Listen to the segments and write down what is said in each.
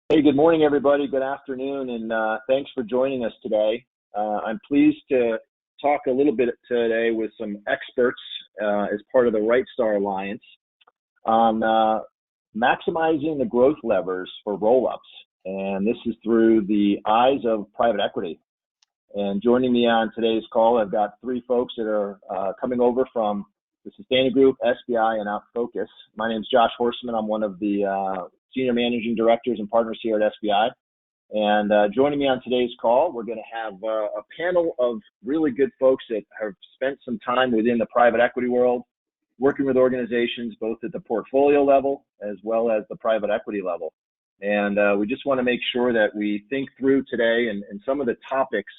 Hey, good morning, everybody. Good afternoon, and thanks for joining us today. I'm pleased to talk a little bit today with some experts as part of the Right Star Alliance on maximizing the growth levers for roll-ups. And this is through the eyes of private equity. And joining me on today's call, I've got three folks that are coming over from the Sustaina Group, SBI, and OutFocus. My name is Josh Horseman. I'm one of the Senior Managing Directors and Partners here at SBI. And joining me on today's call, we're going to have a panel of really good folks that have spent some time within the private equity world, working with organizations both at the portfolio level as well as the private equity level. And we just want to make sure that we think through today and some of the topics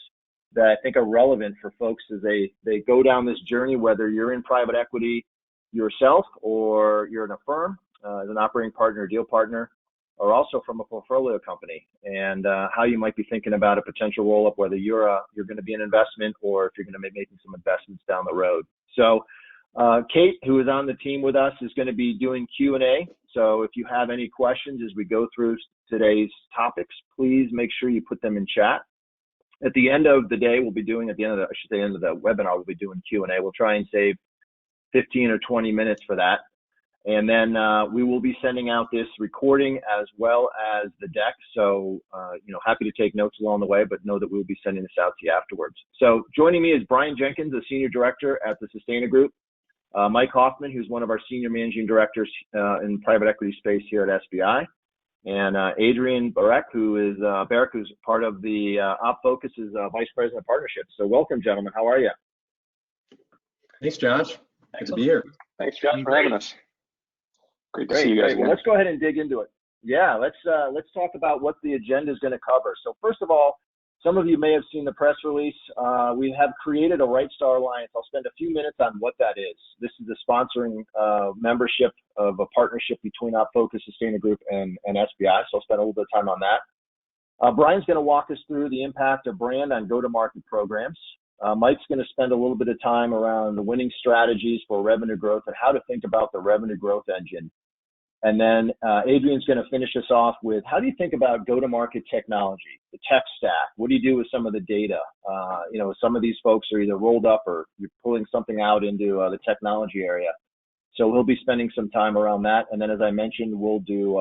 that I think are relevant for folks as they go down this journey, whether you're in private equity yourself or you're in a firm as an operating partner or deal partner, or also from a portfolio company, and how you might be thinking about a potential roll-up, whether you're going to be an investment or if you're going to be making some investments down the road. So Kate, who is on the team with us, is going to be doing Q&A. So if you have any questions as we go through today's topics, please make sure you put them in chat. At the end of the day, we'll be doing, end of the webinar, we'll be doing Q&A. We'll try and save 15 or 20 minutes for that. And then we will be sending out this recording as well as the deck. So, happy to take notes along the way, but know that we'll be sending this out to you afterwards. So joining me is Brian Jenkins, a Senior Director at the Sustaina Group. Mike Hoffman, who's one of our Senior Managing Directors in private equity space here at SBI. And Adrian Barek, who's part of the OpFocus, is Vice President of Partnerships. So welcome, gentlemen. How are you? Thanks, Josh. Good to be here. Thanks, Josh, for having us. Great to see you guys again. Well, let's go ahead and dig into it. Yeah, let's talk about what the agenda is going to cover. So first of all, some of you may have seen the press release. We have created a Right Star Alliance. I'll spend a few minutes on what that is. This is the sponsoring membership of a partnership between OpFocus, Sustaina Group, and SBI. So I'll spend a little bit of time on that. Brian's going to walk us through the impact of brand on go-to-market programs. Mike's going to spend a little bit of time around the winning strategies for revenue growth and how to think about the revenue growth engine. And then Adrian's going to finish us off with how do you think about go-to-market technology, the tech stack? What do you do with some of the data? Some of these folks are either rolled up or you're pulling something out into the technology area. So we'll be spending some time around that. And then, as I mentioned, we'll do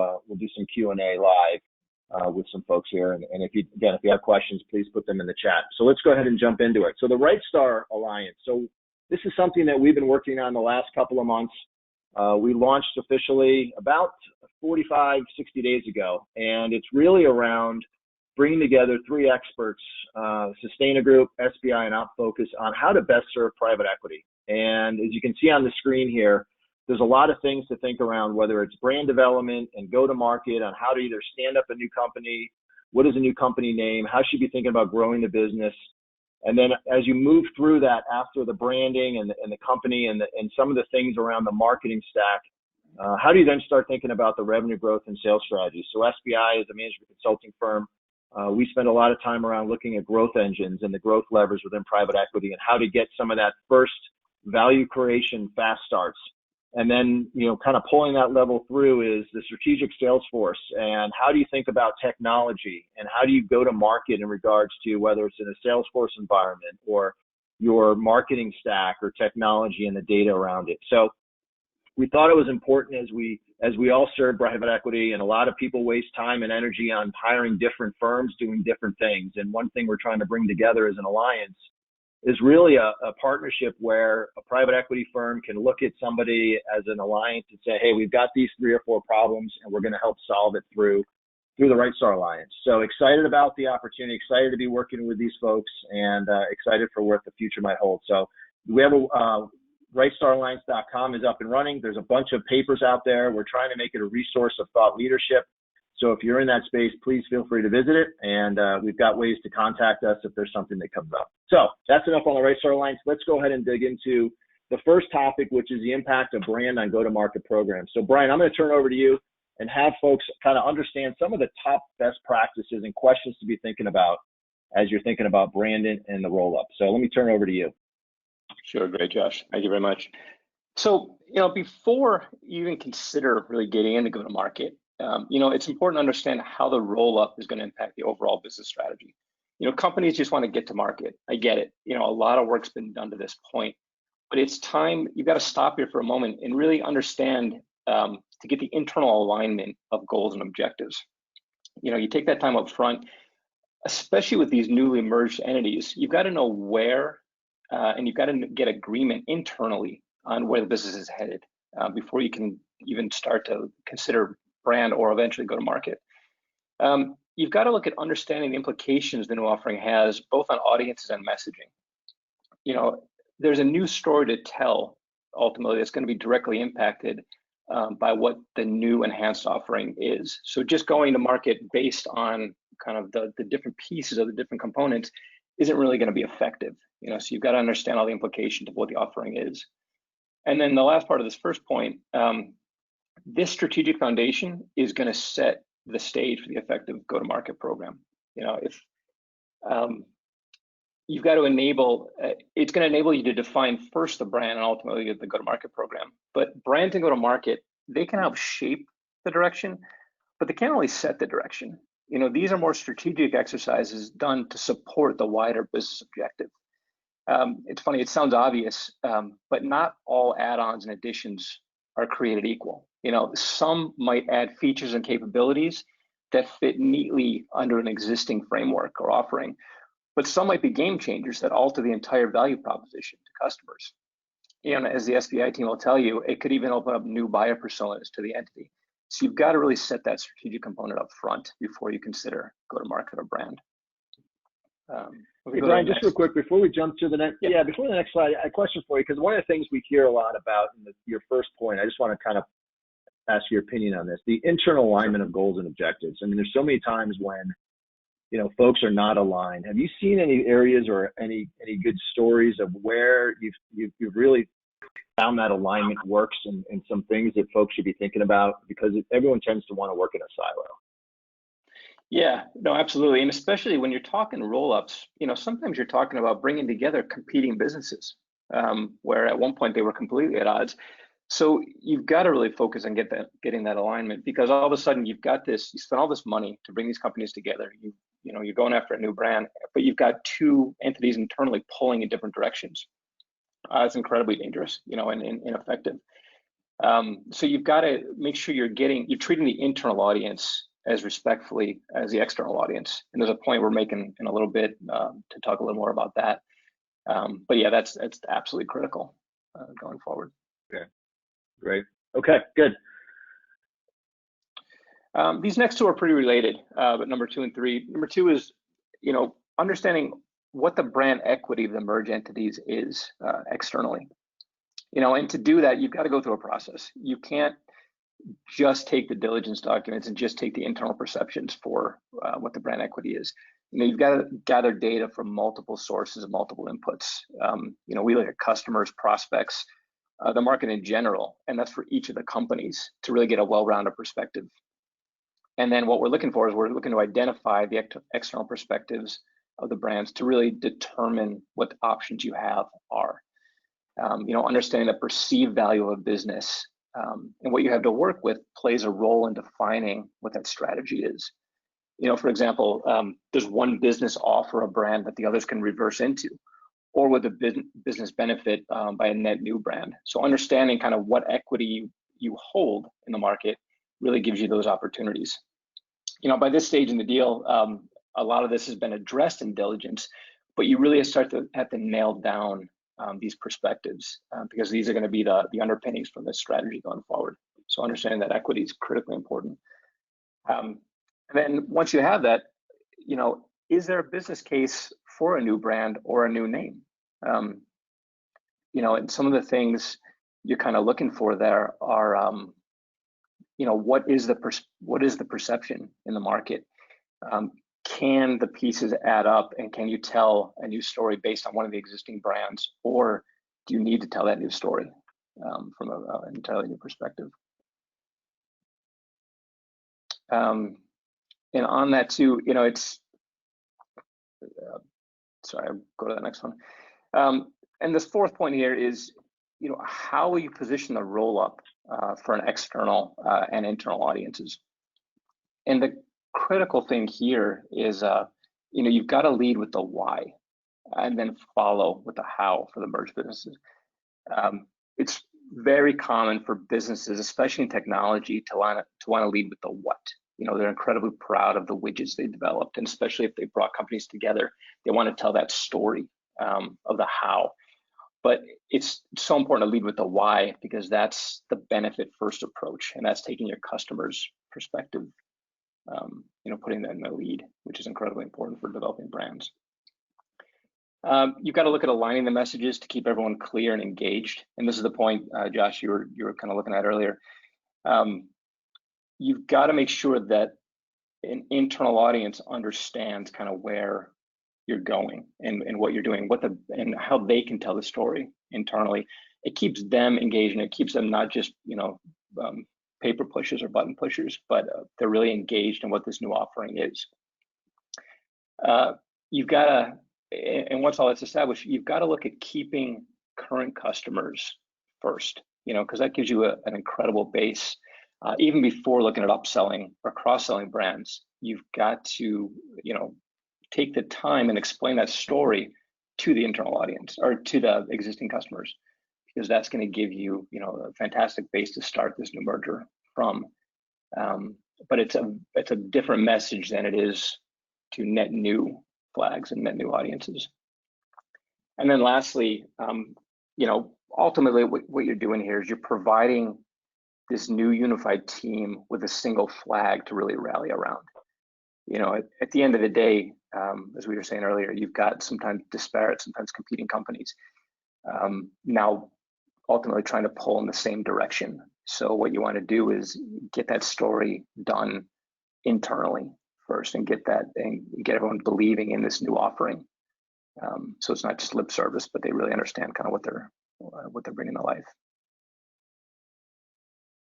some Q&A live with some folks here. And if you have questions, please put them in the chat. So let's go ahead and jump into it. So the Right Star Alliance. So this is something that we've been working on the last couple of months. We launched officially about 45, 60 days ago, and it's really around bringing together three experts, Sustaina Group, SBI, and OpFocus, on how to best serve private equity. And as you can see on the screen here, there's a lot of things to think around, whether it's brand development and go-to-market, on how to either stand up a new company, what is a new company name, how should you be thinking about growing the business. And then as you move through that after the branding and the company and some of the things around the marketing stack, how do you then start thinking about the revenue growth and sales strategy? So SBI is a management consulting firm. We spend a lot of time around looking at growth engines and the growth levers within private equity and how to get some of that first value creation fast starts. And then, kind of pulling that level through is the strategic sales force and how do you think about technology and how do you go to market in regards to whether it's in a Salesforce environment or your marketing stack or technology and the data around it. So we thought it was important as we all serve private equity, and a lot of people waste time and energy on hiring different firms doing different things. And one thing we're trying to bring together as an alliance is really a partnership where a private equity firm can look at somebody as an alliance and say, hey, we've got these 3 or 4 problems and we're going to help solve it through the Right Star Alliance. So excited about the opportunity, excited to be working with these folks, and excited for what the future might hold. So we have rightstaralliance.com is up and running. There's a bunch of papers out there. We're trying to make it a resource of thought leadership. So if you're in that space, please feel free to visit it. And we've got ways to contact us if there's something that comes up. So that's enough on the Right Star Alliance. Let's go ahead and dig into the first topic, which is the impact of brand on go-to-market programs. So Brian, I'm going to turn it over to you and have folks kind of understand some of the top best practices and questions to be thinking about as you're thinking about branding and the roll-up. So let me turn it over to you. Sure, great, Josh. Thank you very much. So, before you even consider really getting into go-to-market, it's important to understand how the roll-up is going to impact the overall business strategy. Companies just want to get to market. I get it. A lot of work's been done to this point, but it's time, you've got to stop here for a moment and really understand to get the internal alignment of goals and objectives. You take that time up front, especially with these newly merged entities. You've got to know where, and you've got to get agreement internally on where the business is headed before you can even start to consider brand or eventually go to market. You've got to look at understanding the implications the new offering has, both on audiences and messaging. There's a new story to tell, ultimately, that's going to be directly impacted by what the new enhanced offering is. So just going to market based on kind of the different pieces of the different components isn't really going to be effective. So you've got to understand all the implications of what the offering is. And then the last part of this first point, this strategic foundation is going to set the stage for the effective go-to-market program. If you've got to enable, it's going to enable you to define first the brand and ultimately the go-to-market program. But brand and go-to-market, they can help shape the direction, but they can't really set the direction. These are more strategic exercises done to support the wider business objective. It's funny, it sounds obvious, but not all add-ons and additions are created equal. Some might add features and capabilities that fit neatly under an existing framework or offering, but some might be game changers that alter the entire value proposition to customers. As the SBI team will tell you, it could even open up new buyer personas to the entity. So you've got to really set that strategic component up front before you consider go-to-market or brand. Hey, Brian, just real quick before we jump to the next, before the next slide, a question for you, because one of the things we hear a lot about in your first point, I just want to kind of ask your opinion on this: the internal alignment of goals and objectives. I mean, there's so many times when folks are not aligned. Have you seen any areas or any good stories of where you've really found that alignment works and some things that folks should be thinking about? Because everyone tends to want to work in a silo. Yeah, no, absolutely. And especially when you're talking roll-ups, sometimes you're talking about bringing together competing businesses, where at one point they were completely at odds. So you've got to really focus on getting that alignment, because all of a sudden you've got this, you spent all this money to bring these companies together. You're going after a new brand, but you've got two entities internally pulling in different directions. It's incredibly dangerous, and ineffective. So you've got to make sure you're treating the internal audience as respectfully as the external audience. And there's a point we're making in a little bit to talk a little more about that. But yeah, that's absolutely critical going forward. Okay, great. Okay, good. These next two are pretty related, but number 2 and 3. Number 2 is, understanding what the brand equity of the merged entities is externally. And to do that, you've got to go through a process. You can't just take the diligence documents and just take the internal perceptions for what the brand equity is. You've got to gather data from multiple sources and multiple inputs. We look at customers, prospects, the market in general, and that's for each of the companies to really get a well-rounded perspective. And then what we're looking for is we're looking to identify the external perspectives of the brands to really determine what the options you have are. Understanding the perceived value of a business and what you have to work with plays a role in defining what that strategy is. For example, does one business offer a brand that the others can reverse into, or would the business benefit by a net new brand? So understanding kind of what equity you hold in the market really gives you those opportunities. By this stage in the deal, a lot of this has been addressed in diligence, but you really have to nail down these perspectives because these are going to be the underpinnings from this strategy going forward. So understanding that equity is critically important. And then once you have that, is there a business case for a new brand or a new name? And some of the things you're kind of looking for there are, what is the perception in the market? Can the pieces add up, and can you tell a new story based on one of the existing brands, or do you need to tell that new story from an entirely new perspective? And on that too, it's sorry, I'll go to the next one. And this fourth point here is, how will you position the roll-up for an external and internal audiences? And the critical thing here is, you've got to lead with the why, and then follow with the how for the merged businesses. It's very common for businesses, especially in technology, to want to lead with the what. They're incredibly proud of the widgets they developed, and especially if they brought companies together, they want to tell that story of the how. But it's so important to lead with the why, because that's the benefit first approach, and that's taking your customer's perspective, putting them in the lead, which is incredibly important for developing brands. You've got to look at aligning the messages to keep everyone clear and engaged. And this is the point, Josh, you were kind of looking at earlier. You've got to make sure that an internal audience understands kind of where you're going and what you're doing, and how they can tell the story internally. It keeps them engaged, and it keeps them not just paper pushers or button pushers, but they're really engaged in what this new offering is. You've got to, and once all that's established, you've got to look at keeping current customers first, because that gives you an incredible base. Even before looking at upselling or cross-selling brands, you've got to, take the time and explain that story to the internal audience or to the existing customers, because that's going to give you, a fantastic base to start this new merger from. But it's a different message than it is to net new flags and net new audiences. And then lastly, ultimately what you're doing here is you're providing this new unified team with a single flag to really rally around. At the end of the day, as we were saying earlier, you've got sometimes disparate, sometimes competing companies now ultimately trying to pull in the same direction. So what you want to do is get that story done internally first, and get everyone believing in this new offering. So it's not just lip service, but they really understand kind of what they're bringing to life.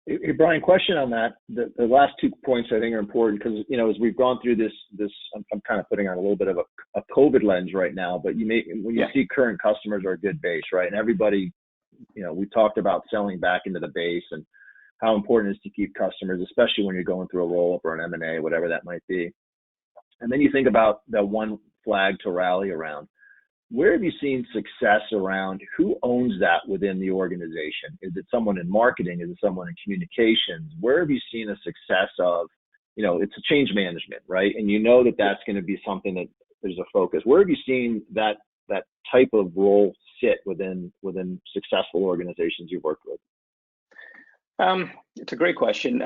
Hey, Brian, question on that. The last 2 points I think are important, because as we've gone through this, I'm kind of putting on a little bit of a COVID lens right now. But when you see current customers are a good base, right? And everybody, we talked about selling back into the base and how important it is to keep customers, especially when you're going through a roll-up or an M&A, whatever that might be. And then you think about the one flag to rally around. Where have you seen success around? Who owns that within the organization? Is it someone in marketing? Is it someone in communications? Where have you seen a success of, it's a change management, right? And that's going to be something that there's a focus. Where have you seen that type of role sit within successful organizations you've worked with? It's a great question.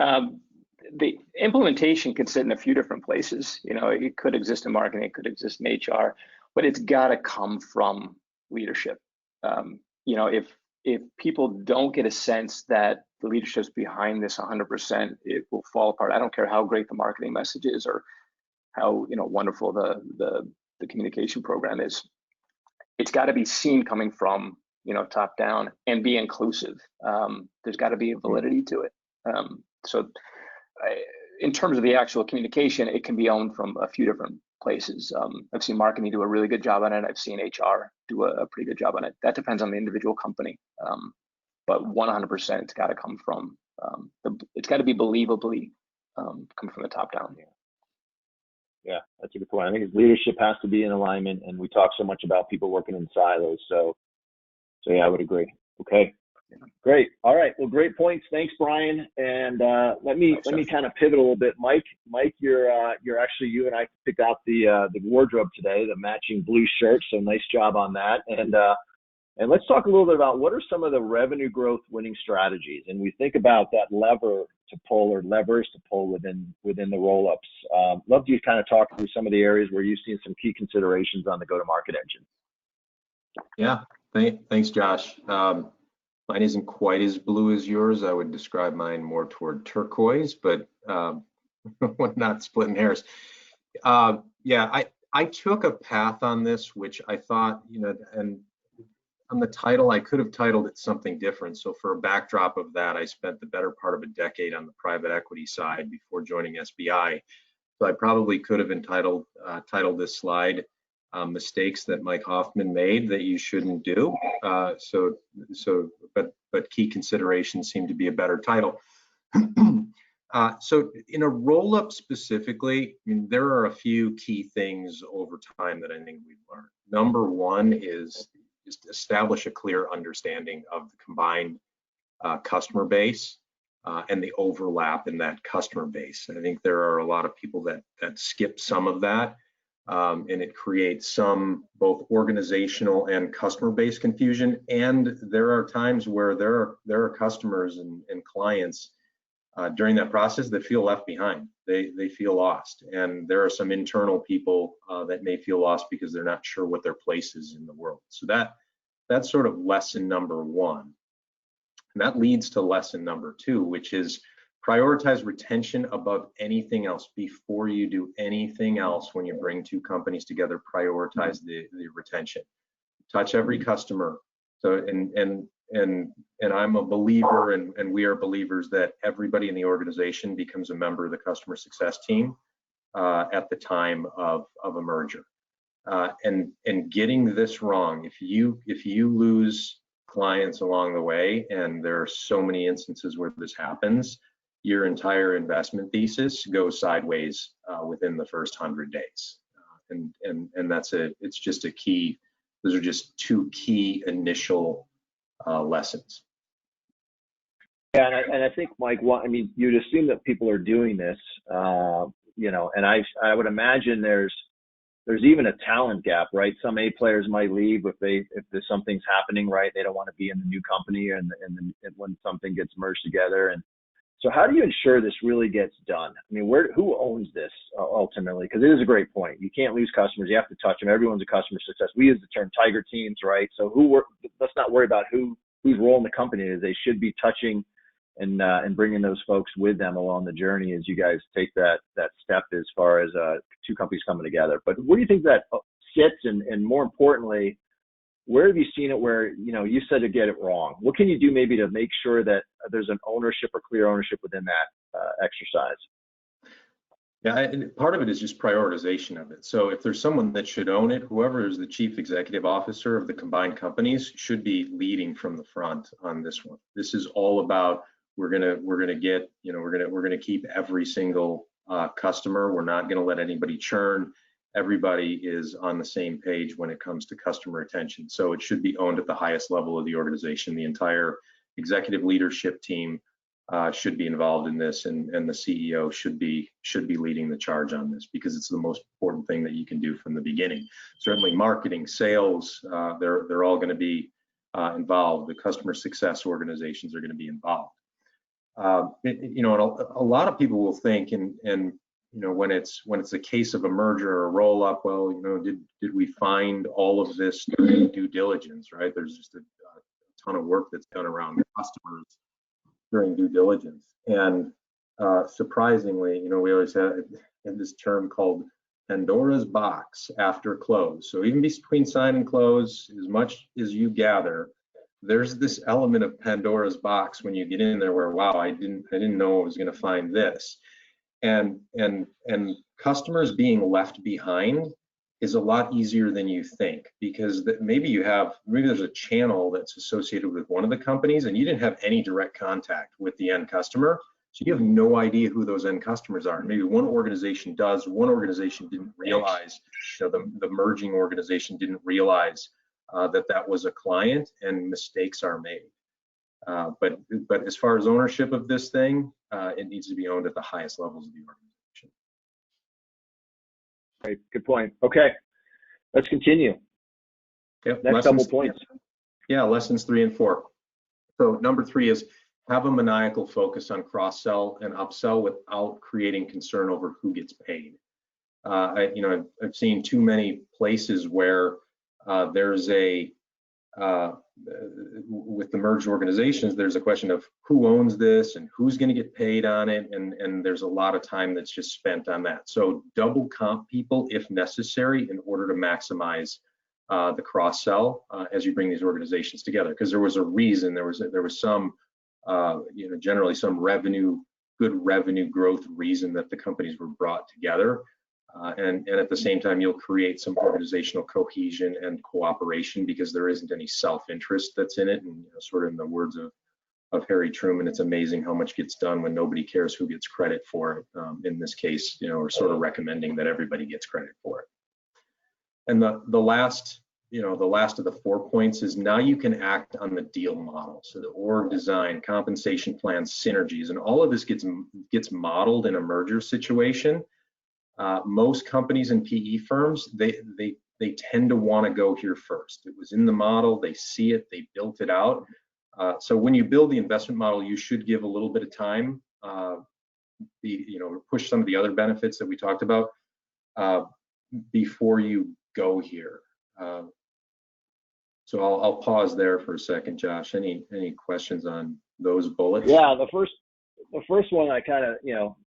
The implementation can sit in a few different places. It could exist in marketing, it could exist in HR, but it's got to come from leadership. If people don't get a sense that the leadership's behind this 100%, it will fall apart. I don't care how great the marketing message is or how wonderful the communication program is. It's got to be seen coming from top down and be inclusive. There's got to be a validity to it. In terms of the actual communication, it can be owned from a few different places. I've seen marketing do a really good job on it. I've seen HR do a pretty good job on it. That depends on the individual company. But 100%, it's got to come from, it's got to be believably come from the top down. Yeah, that's a good point. I think leadership has to be in alignment, and we talk so much about people working in silos. So yeah, I would agree. Okay. Great. All right. Well, great points. Thanks, Brian. And let me kind of pivot a little bit. Mike, you're actually, you and I picked out the wardrobe today, the matching blue shirt. So nice job on that. And let's talk a little bit about what are some of the revenue growth winning strategies. And we think about that lever to pull or levers to pull within the roll-ups. Love to kind of talk through some of the areas where you've seen some key considerations on the go-to-market engine. Yeah. Thanks, Josh. Mine isn't quite as blue as yours. I would describe mine more toward turquoise, but we're not splitting hairs. Yeah, I took a path on this, which I thought, and on the title, I could have titled it something different. So for a backdrop of that, I spent the better part of a decade on the private equity side before joining SBI. So I probably could have titled this slide mistakes that Mike Hoffman made that you shouldn't do. But key considerations seem to be a better title. So in a roll-up specifically, I mean, there are a few key things over time that I think we've learned. Number one is just establish a clear understanding of the combined customer base and the overlap in that customer base. I think there are a lot of people that skip some of that, and it creates some both organizational and customer base confusion. And there are times where there are customers and clients during that process that feel left behind. They feel lost, and there are some internal people that may feel lost because they're not sure what their place is in the world. So that's sort of lesson number one. And that leads to lesson number two, which is prioritize retention above anything else. Before you do anything else, when you bring two companies together, prioritize the retention. Touch every customer. So and I'm a believer, and we are believers that everybody in the organization becomes a member of the customer success team at the time of a merger. And getting this wrong, if you lose clients along the way, and there are so many instances where this happens, your entire investment thesis goes sideways within the first 100 days. And it's just a key. Those are just two key initial lessons. Yeah, and I think, Mike, I mean, you'd assume that people are doing this, you know, and I would imagine there's even a talent gap, right? Some A players might leave if there's something's happening, right? They don't want to be in the new company and when something gets merged together. And so how do you ensure this really gets done? I mean, who owns this ultimately? Because it is a great point. You can't lose customers. You have to touch them. Everyone's a customer success. We use the term tiger teams, right? So let's not worry about whose role in the company is. They should be touching and bringing those folks with them along the journey as you guys take that step as far as two companies coming together. But where do you think that sits, and more importantly, where have you seen it where, you know, you said to get it wrong? What can you do maybe to make sure that there's an ownership or clear ownership within that exercise? Yeah, and part of it is just prioritization of it. So if there's someone that should own it, whoever is the chief executive officer of the combined companies should be leading from the front on this one. This is all about we're gonna keep every single customer. We're not gonna let anybody churn. Everybody is on the same page when it comes to customer retention. So it should be owned at the highest level of the organization. The entire executive leadership team should be involved in this, and the CEO should be leading the charge on this, because it's the most important thing that you can do from the beginning. Certainly marketing, sales, they're all going to be involved. The customer success organizations are going to be involved. You know, a lot of people will think, and you know, when it's a case of a merger or a roll up, well, you know, did we find all of this during due diligence, right? There's just a ton of work that's done around customers during due diligence. And surprisingly, you know, we always had this term called Pandora's box after close. So even between sign and close, as much as you gather, there's this element of Pandora's box when you get in there where, wow, I didn't know I was going to find this. And customers being left behind is a lot easier than you think, because maybe there's a channel that's associated with one of the companies and you didn't have any direct contact with the end customer, so you have no idea who those end customers are. Maybe one organization does, one organization didn't realize, you know, the merging organization didn't realize that was a client, and mistakes are made. But as far as ownership of this thing, it needs to be owned at the highest levels of the organization. Right, good point. Okay, let's continue. Yep. Next couple points. Yeah, lessons 3 and 4. So number 3 is have a maniacal focus on cross-sell and upsell without creating concern over who gets paid. I've seen too many places where there's with the merged organizations, there's a question of who owns this and who's going to get paid on it, and there's a lot of time that's just spent on that. So double comp people if necessary in order to maximize the cross sell as you bring these organizations together, because there was a reason, there was some generally some good revenue growth reason that the companies were brought together. And at the same time, you'll create some organizational cohesion and cooperation, because there isn't any self-interest that's in it. And sort of in the words of Harry Truman. It's amazing how much gets done when nobody cares who gets credit for it. In this case, we're sort of recommending that everybody gets credit for it. And the last of the 4 points is now you can act on the deal model. So the org design, compensation plans, synergies, and all of this gets modeled in a merger situation. Most companies and PE firms, they tend to want to go here first. It was in the model, they see it, they built it out. So when you build the investment model, you should give a little bit of time, push some of the other benefits that we talked about before you go here. So I'll pause there for a second, Josh. Any questions on those bullets? Yeah, the first one I kind of,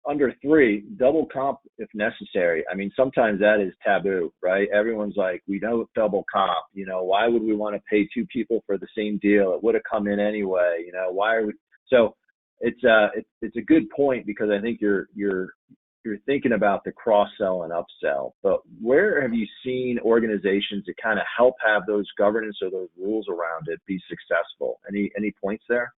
under 3, double comp if necessary. I mean, sometimes that is taboo, right? Everyone's like, we don't double comp. Why would we want to pay 2 people for the same deal? It would have come in anyway. Why are we? So it's a good point, because I think you're thinking about the cross-sell and upsell, but where have you seen organizations that kind of help have those governance or those rules around it be successful? Any points there?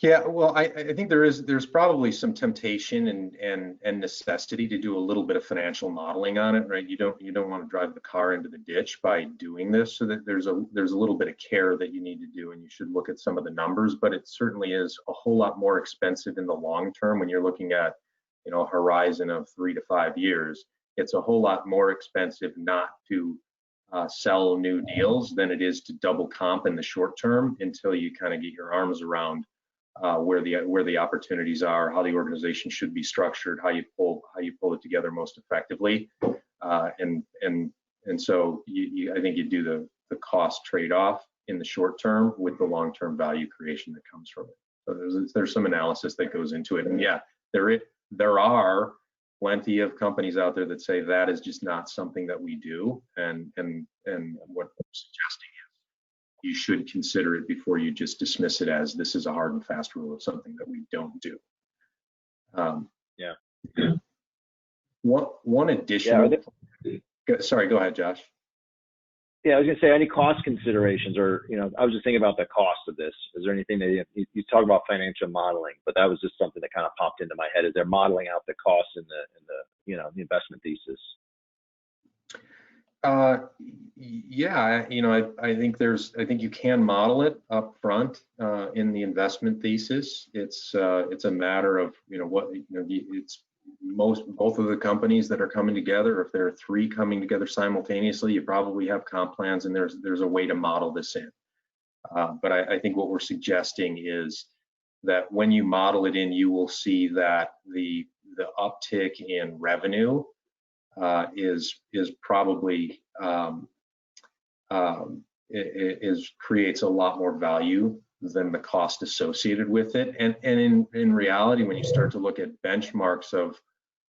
Yeah, well, I think there's probably some temptation and necessity to do a little bit of financial modeling on it, right? You don't want to drive the car into the ditch by doing this, so that there's a little bit of care that you need to do, and you should look at some of the numbers, but it certainly is a whole lot more expensive in the long term when you're looking at a horizon of 3 to 5 years. It's a whole lot more expensive not to sell new deals than it is to double comp in the short term until you kind of get your arms around where the opportunities are, how the organization should be structured, how you pull it together most effectively, and so I think you do the cost trade-off in the short term with the long-term value creation that comes from it. So there's some analysis that goes into it, and yeah, there are plenty of companies out there that say that is just not something that we do, and what we're suggesting is you should consider it before you just dismiss it as this is a hard and fast rule of something that we don't do. Yeah. One additional. Yeah, sorry, go ahead, Josh. Yeah, I was gonna say, any cost considerations, or I was just thinking about the cost of this. Is there anything that you talk about financial modeling, but that was just something that kind of popped into my head. Is there modeling out the costs in the the investment thesis? Yeah, I think you can model it up front in the investment thesis. It's a matter of it's both of the companies that are coming together. If there are 3 coming together simultaneously, you probably have comp plans, and there's a way to model this in. But I think what we're suggesting is that when you model it in, you will see that the uptick in revenue is probably creates a lot more value than the cost associated with it. And in reality, when you start to look at benchmarks of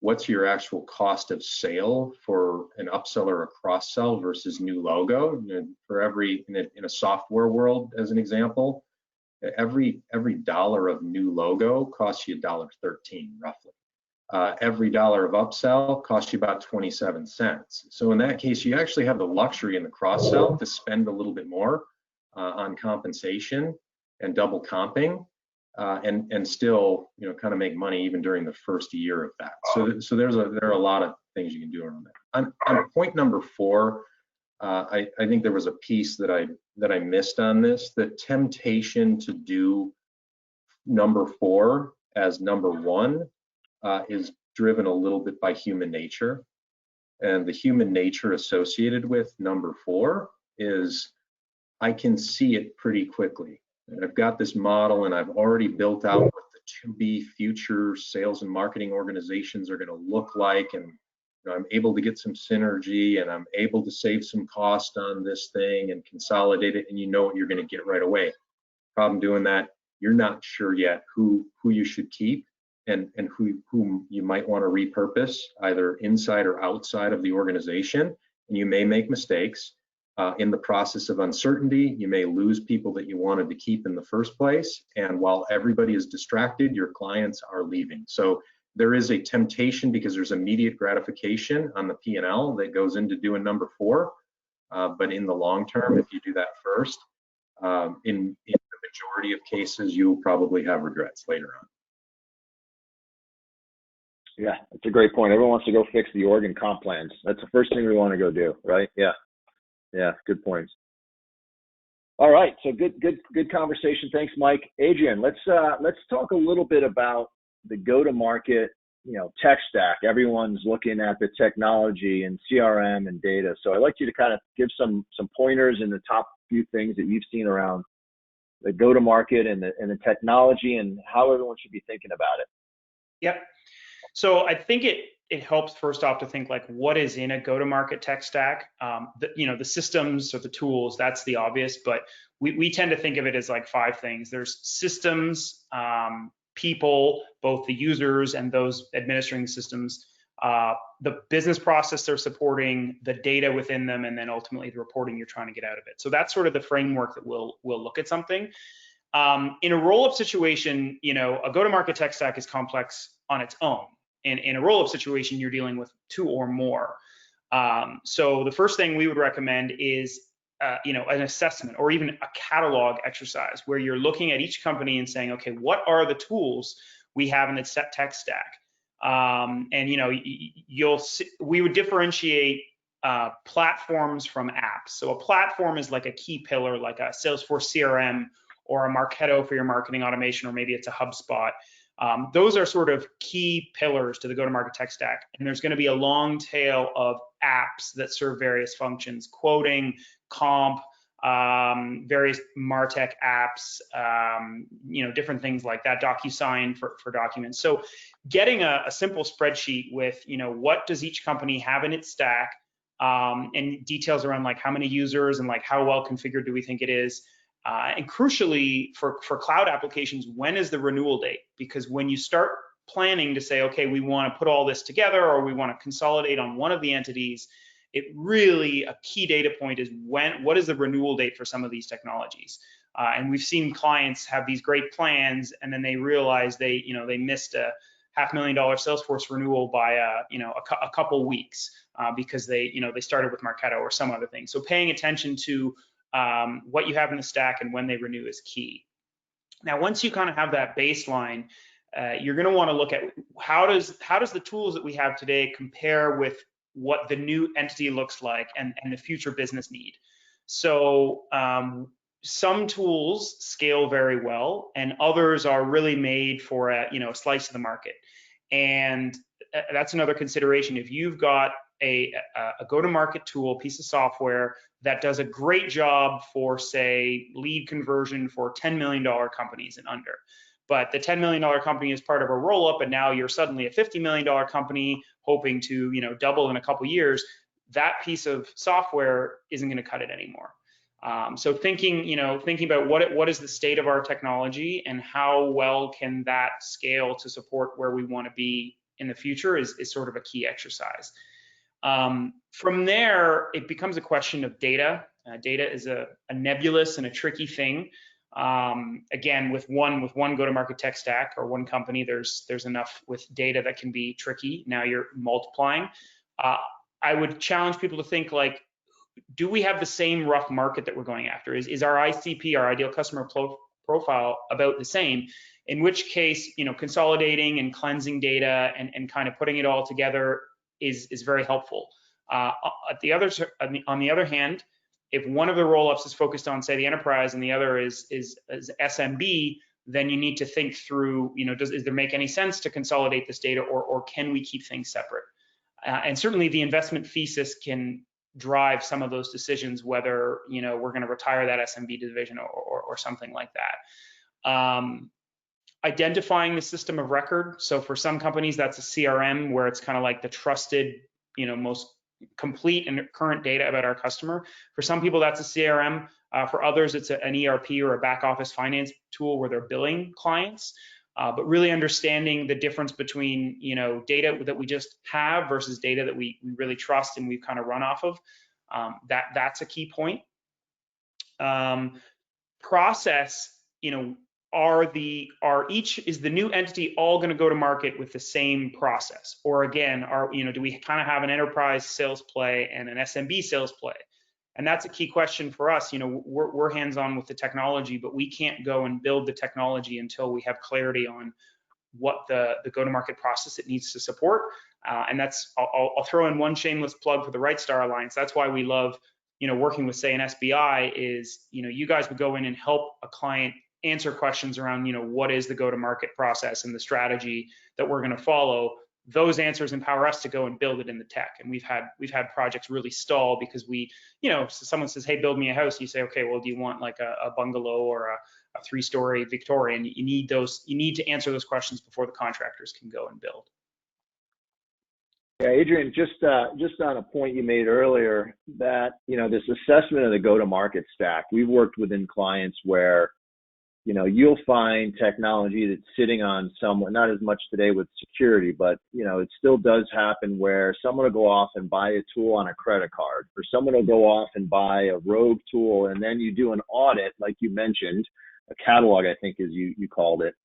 what's your actual cost of sale for an upsell or a cross sell versus new logo, for in a software world, as an example, every dollar of new logo costs you $1.13 roughly. Every dollar of upsell costs you about 27 cents. So in that case, you actually have the luxury in the cross sell to spend a little bit more on compensation and double comping, and still kind of make money even during the first year of that. So there are a lot of things you can do around that. On point number 4, I think there was a piece that I missed on this. The temptation to do number 4 as number 1 is driven a little bit by human nature, and the human nature associated with number 4 is I can see it pretty quickly. And I've got this model, and I've already built out what the to-be future sales and marketing organizations are going to look like, and I'm able to get some synergy, and I'm able to save some cost on this thing and consolidate it, and you know what you're going to get right away. Problem doing that, you're not sure yet who you should keep and whom you might want to repurpose either inside or outside of the organization, and you may make mistakes. In the process of uncertainty, you may lose people that you wanted to keep in the first place, and while everybody is distracted, your clients are leaving. So there is a temptation, because there's immediate gratification on the P&L that goes into doing number 4, but in the long term, if you do that first, in the majority of cases, you'll probably have regrets later on. Yeah, that's a great point. Everyone wants to go fix the org and comp plans. That's the first thing we want to go do, right? Yeah, good points. All right, so good conversation. Thanks, Mike. Adrian, let's talk a little bit about the go-to-market, tech stack. Everyone's looking at the technology and CRM and data. So I'd like you to kind of give some pointers in the top few things that you've seen around the go-to-market and the technology and how everyone should be thinking about it. Yep. So I think it helps first off to think like what is in a go-to-market tech stack. The systems or the tools, that's the obvious, but we tend to think of it as like 5 things. There's systems, people, both the users and those administering the systems, the business process they're supporting, the data within them, and then ultimately the reporting you're trying to get out of it. So that's sort of the framework that we'll look at something. In a roll-up situation, a go-to-market tech stack is complex on its own. In a roll-up situation, you're dealing with 2 or more. So the first thing we would recommend is, an assessment or even a catalog exercise where you're looking at each company and saying, okay, what are the tools we have in the tech stack? We would differentiate platforms from apps. So a platform is like a key pillar, like a Salesforce CRM or a Marketo for your marketing automation, or maybe it's a HubSpot. Those are sort of key pillars to the go-to-market tech stack. And there's going to be a long tail of apps that serve various functions, quoting, comp, various MarTech apps, different things like that, DocuSign for documents. So getting a simple spreadsheet with, what does each company have in its stack, and details around like how many users and like how well configured do we think it is. And crucially, for cloud applications, when is the renewal date? Because when you start planning to say, okay, we want to put all this together or we want to consolidate on one of the entities, it really, a key data point is what is the renewal date for some of these technologies? And we've seen clients have these great plans and then they realize they missed a $500,000 Salesforce renewal by a couple weeks because they started with Marketo or some other thing. So paying attention to what you have in the stack and when they renew is key. Now, once you kind of have that baseline, you're going to want to look at how does the tools that we have today compare with what the new entity looks like and the future business need. So some tools scale very well, and others are really made for a slice of the market. And that's another consideration. If you've got a go-to-market tool, piece of software that does a great job for, say, lead conversion for $10 million companies and under, but the $10 million company is part of a roll-up, and now you're suddenly a $50 million company hoping to double in a couple years, that piece of software isn't going to cut it anymore. So thinking about what is the state of our technology and how well can that scale to support where we want to be in the future is sort of a key exercise. From there, it becomes a question of data. Data is a nebulous and a tricky thing. Again, with one go-to-market tech stack or one company, there's enough with data that can be tricky. Now you're multiplying. I would challenge people to think like, do we have the same rough market that we're going after? Is our ICP, our ideal customer profile, about the same? In which case, consolidating and cleansing data and kind of putting it all together is very helpful. On the other hand, if one of the roll-ups is focused on, say, the enterprise and the other is SMB, then you need to think through, does there make any sense to consolidate this data, or can we keep things separate? And certainly the investment thesis can drive some of those decisions, whether we're going to retire that SMB division or something like that. Identifying the system of record. So for some companies, that's a CRM, where it's kind of like the trusted, most complete and current data about our customer. For some people, that's a CRM. For others, it's an ERP or a back office finance tool where they're billing clients. But really understanding the difference between data that we just have versus data that we really trust and we've kind of run off of. That's a key point. Process, is the new entity all going to go to market with the same process? Or again, do we kind of have an enterprise sales play and an SMB sales play? And that's a key question for us. We're hands-on with the technology, but we can't go and build the technology until we have clarity on what the go-to-market process it needs to support. And that's, I'll throw in one shameless plug for the Right Star Alliance. That's why we love, working with, say, an SBI is, you guys would go in and help a client answer questions around, what is the go-to-market process and the strategy that we're going to follow. Those answers empower us to go and build it in the tech. And we've had projects really stall because so someone says, hey, build me a house. You say, okay, well, do you want like a bungalow or a 3-story Victorian? You need to answer those questions before the contractors can go and build. Yeah, Adrian, just on a point you made earlier that, this assessment of the go-to-market stack, we've worked within clients where, you'll find technology that's sitting on someone, not as much today with security, but, it still does happen where someone will go off and buy a tool on a credit card, or someone will go off and buy a rogue tool, and then you do an audit, like you mentioned, a catalog, I think is you called it.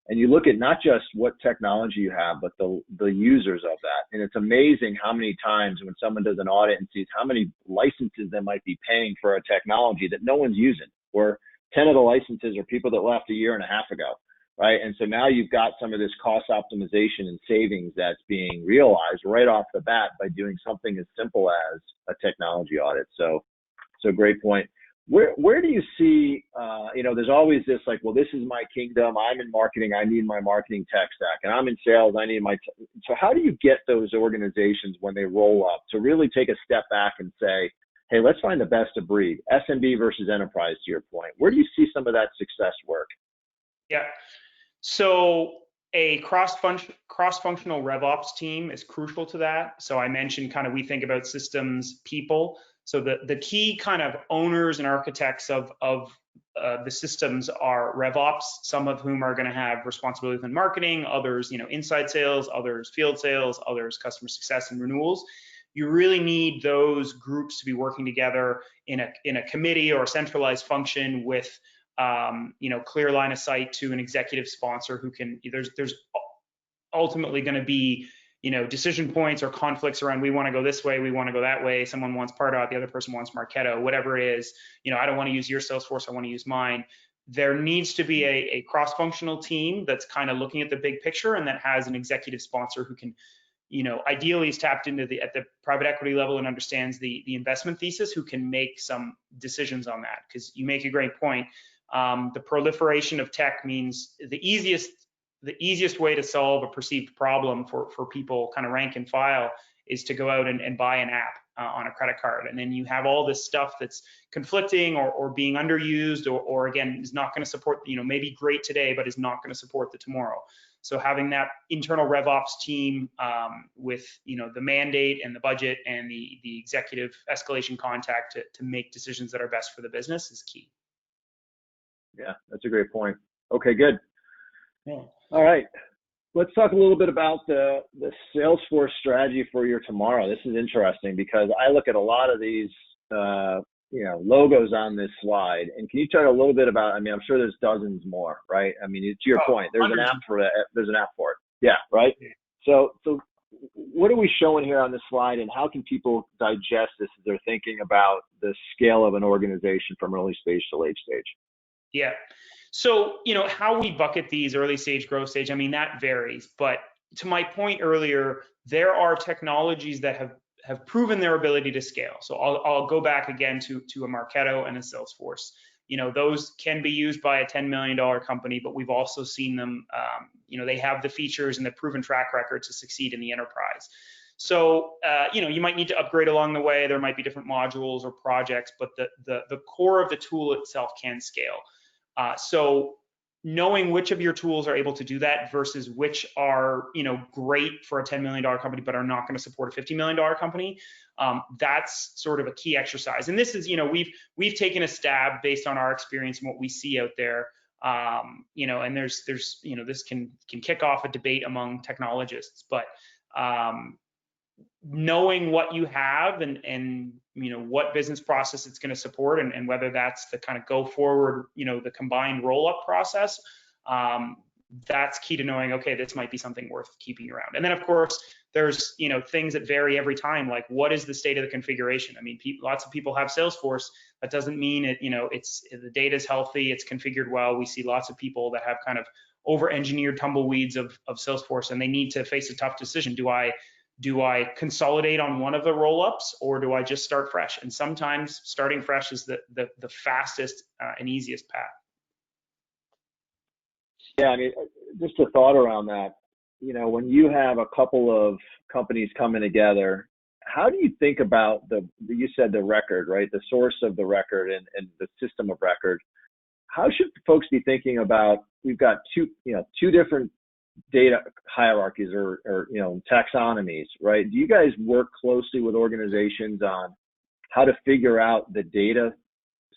And you look at not just what technology you have, but the users of that. And it's amazing how many times when someone does an audit and sees how many licenses they might be paying for a technology that no one's using, or 10 of the licenses are people that left a year and a half ago, right? And so now you've got some of this cost optimization and savings that's being realized right off the bat by doing something as simple as a technology audit. So great point. Where do you see, there's always this like, well, this is my kingdom. I'm in marketing. I need my marketing tech stack. And I'm in sales. I need so how do you get those organizations when they roll up to really take a step back and say, hey, let's find the best of breed, SMB versus enterprise, to your point? Where do you see some of that success work? Yeah. So a cross-functional RevOps team is crucial to that. So I mentioned kind of, we think about systems, people. So the key kind of owners and architects of the systems are RevOps, some of whom are going to have responsibility within marketing, others, inside sales, others field sales, others customer success and renewals. You really need those groups to be working together in a committee or a centralized function with clear line of sight to an executive sponsor who can. There's ultimately going to be decision points or conflicts around, we want to go this way, we want to go that way, someone wants Pardot, the other person wants Marketo, whatever it is, I don't want to use your Salesforce, I want to use mine. There needs to be a cross-functional team that's kind of looking at the big picture and that has an executive sponsor who can, ideally is tapped into at the private equity level and understands the investment thesis, who can make some decisions on that. Because you make a great point. The proliferation of tech means the easiest way to solve a perceived problem for people kind of rank and file is to go out and buy an app on a credit card. And then you have all this stuff that's conflicting or being underused or again, is not going to support, maybe great today, but is not going to support the tomorrow. So having that internal RevOps team with, the mandate and the budget and the executive escalation contact to make decisions that are best for the business is key. Yeah, that's a great point. Okay, good. Yeah. All right. Let's talk a little bit about the Salesforce strategy for your tomorrow. This is interesting because I look at a lot of these, logos on this slide. And can you talk a little bit about, I'm sure there's dozens more, right? To your point, there's an app for it. There's an app for it. Yeah, right? So what are we showing here on this slide, and how can people digest this as they're thinking about the scale of an organization from early stage to late stage? Yeah. So, how we bucket these early stage, growth stage, that varies. But to my point earlier, there are technologies that have proven their ability to scale. So I'll go back again to a Marketo and a Salesforce. Those can be used by a $10 million company, but we've also seen them, they have the features and the proven track record to succeed in the enterprise. So, you might need to upgrade along the way. There might be different modules or projects, but the core of the tool itself can scale. So knowing which of your tools are able to do that versus which are, great for a $10 million company, but are not going to support a $50 million company, that's sort of a key exercise. And this is, we've taken a stab based on our experience and what we see out there. And there's, this can kick off a debate among technologists, but knowing what you have and what business process it's going to support and whether that's the kind of go forward, the combined roll up process, that's key to knowing, okay, this might be something worth keeping around. And then of course, there's, things that vary every time, like what is the state of the configuration? I mean, lots of people have Salesforce. That doesn't mean it, the data is healthy, it's configured well. We see lots of people that have kind of over-engineered tumbleweeds of Salesforce, and they need to face a tough decision. Do I consolidate on one of the roll-ups, or do I just start fresh? And sometimes starting fresh is the fastest and easiest path. Yeah, I mean, just a thought around that. When you have a couple of companies coming together, how do you think about you said the record, right? The source of the record and the system of record. How should folks be thinking about, we've got two different data hierarchies or taxonomies, right? Do you guys work closely with organizations on how to figure out the data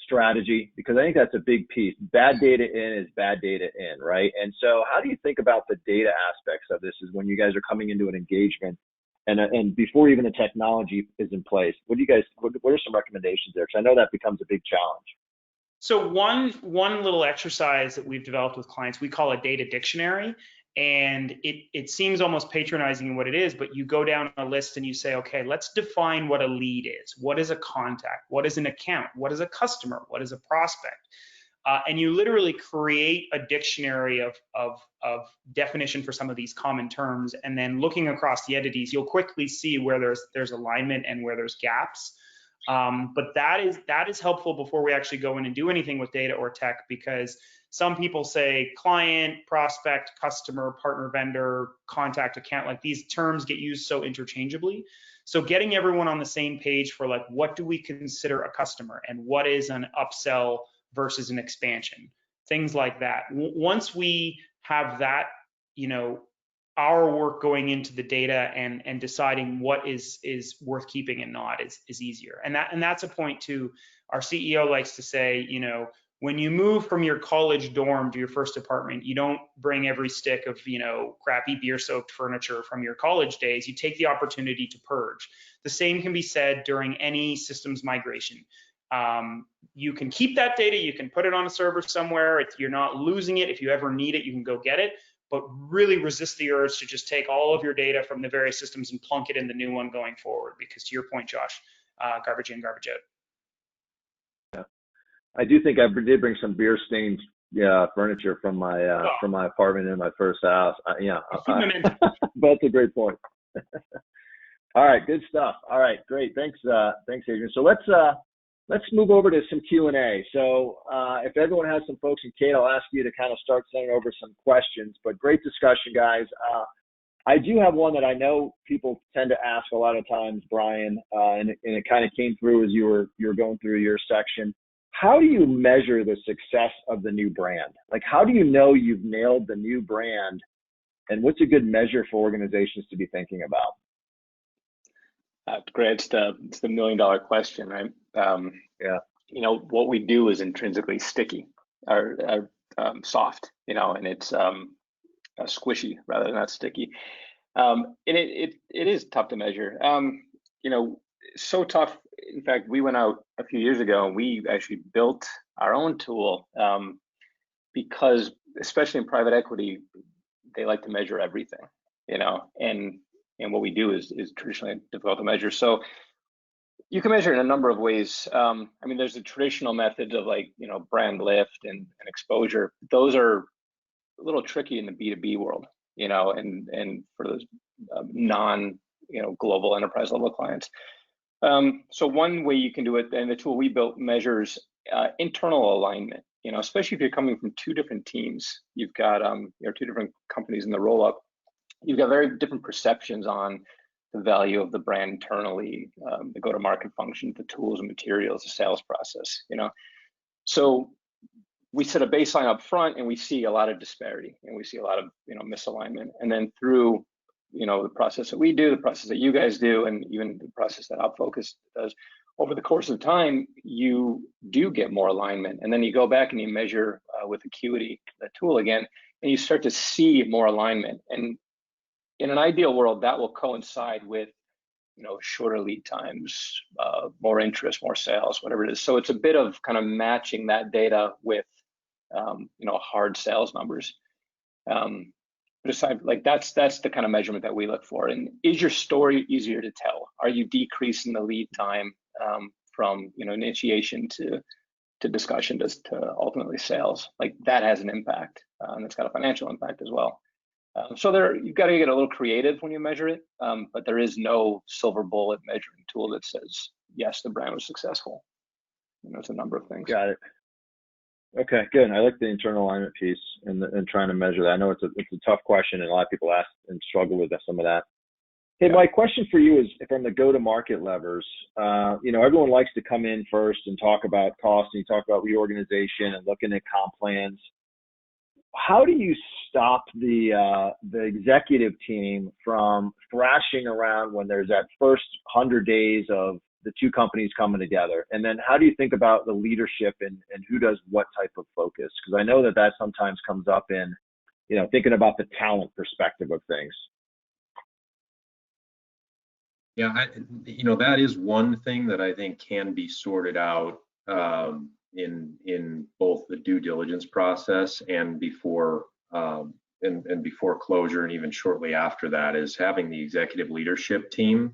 strategy? Because I think that's a big piece. Bad data in is bad data in, right? And so how do you think about the data aspects of this is when you guys are coming into an engagement and before even the technology is in place? What are some recommendations there? Because I know that becomes a big challenge. So one little exercise that we've developed with clients, we call a data dictionary. And it seems almost patronizing in what it is, but you go down a list and you say, okay, let's define what a lead is. What is a contact? What is an account? What is a customer? What is a prospect? And you literally create a dictionary of definition for some of these common terms. And then looking across the entities, you'll quickly see where there's alignment and where there's gaps. But that is helpful before we actually go in and do anything with data or tech, because some people say client, prospect, customer, partner, vendor, contact, account, like these terms get used so interchangeably. So getting everyone on the same page for like, what do we consider a customer and what is an upsell versus an expansion, things like that. Once we have that, our work going into the data and deciding what is worth keeping and not is easier. And that's a point too. Our CEO likes to say, when you move from your college dorm to your first apartment, you don't bring every stick of, crappy beer-soaked furniture from your college days. You take the opportunity to purge. The same can be said during any systems migration. You can keep that data, you can put it on a server somewhere. You're not losing it. If you ever need it, you can go get it. But really resist the urge to just take all of your data from the various systems and plunk it in the new one going forward. Because to your point, Josh, garbage in, garbage out. I do think I did bring some beer-stained furniture from my apartment in my first house. But that's a great point. All right, good stuff. All right, great. Thanks, Adrian. So let's move over to some Q&A. So if everyone has some folks, and Kate, I'll ask you to kind of start sending over some questions. But great discussion, guys. I do have one that I know people tend to ask a lot of times, Brian, and it kind of came through as you were going through your section. How do you measure the success of the new brand? Like, how do you know you've nailed the new brand, and what's a good measure for organizations to be thinking about? Great. It's the $1 million question, right? Yeah. What we do is intrinsically sticky or soft, and it's squishy rather than not sticky. And it is tough to measure. So tough. In fact, we went out a few years ago and we actually built our own tool because, especially in private equity, they like to measure everything, and what we do is traditionally difficult to measure. So you can measure in a number of ways. There's the traditional methods of brand lift and exposure. Those are a little tricky in the B2B world, and for those global enterprise level clients. So one way you can do it, and the tool we built measures internal alignment, especially if you're coming from two different teams. You've got two different companies in the roll-up. You've got very different perceptions on the value of the brand internally, the go-to-market function, the tools and materials, the sales process, So we set a baseline up front and we see a lot of disparity and we see a lot of, misalignment. And then through, the process that we do, the process that you guys do, and even the process that OpFocus does, over the course of time, you do get more alignment. And then you go back and you measure with Acuity, the tool again, and you start to see more alignment. And in an ideal world, that will coincide with, shorter lead times, more interest, more sales, whatever it is. So it's a bit of kind of matching that data with, hard sales numbers. But aside, like that's the kind of measurement that we look for. And is your story easier to tell? Are you decreasing the lead time from initiation to discussion to ultimately sales? Like that has an impact, and it's got a financial impact as well. So you've got to get a little creative when you measure it, but there is no silver bullet measuring tool that says yes, the brand was successful. It's a number of things. Got it. Okay, good. I like the internal alignment piece and trying to measure that. I know it's a tough question, and a lot of people ask and struggle with some of that. Hey, Yeah. my question for you is from the go-to-market levers. Everyone likes to come in first and talk about cost, and you talk about reorganization and looking at comp plans. How do you stop the executive team from thrashing around when there's that first 100 days of the two companies coming together? And then how do you think about the leadership and who does what type of focus? Because I know that sometimes comes up in, thinking about the talent perspective of things. Yeah, that is one thing that I think can be sorted out in both the due diligence process and before before closure, and even shortly after that, is having the executive leadership team